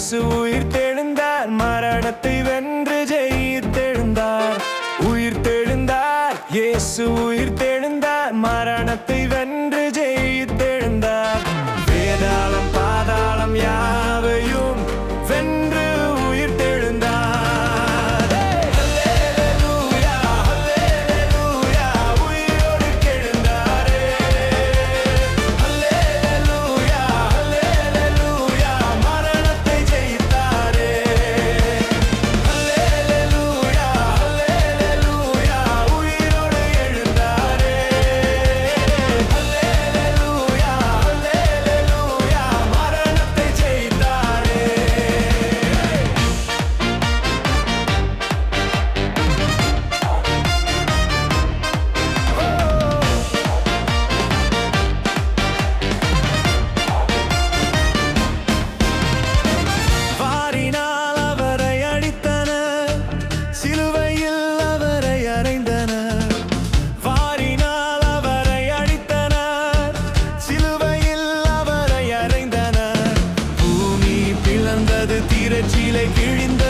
இயேசு உயிர்த்தெழுந்தார், மரணத்தை வென்று ஜெயித்தெழுந்தார். உயிர்த்தெழுந்தார், இயேசு உயிர்த்தெழுந்தார், மரணத்தை வென்று ஜெயித்தெழுந்தார். வேதாளம் பாதாளம் யாவையும் வென்று உயிர்த்தெழுந்தார். அல்லேலூயா, அல்லேலூயா, உயிரோடு எழுந்தாரே. அல்லேலூயா, அல்லேலூயா, மரணத்தை ஜெயித்தாரே. அல்லேலூயா, அல்லேலூயா, உயிரோடு எழுந்தாரே. அல்லேலூயா, அல்லேலூயா, மரணத்தை ஜெயித்தாரே. வாரினால் அவரை அடித்தனர், சிலுவையில் அவரை அறைந்தனர். வாரினால் அவரை அடித்தனர், சிலுவையில் அவரை அறைந்தனர். பூமி பிளந்தது, திரைச்சீலை கிழிந்தது.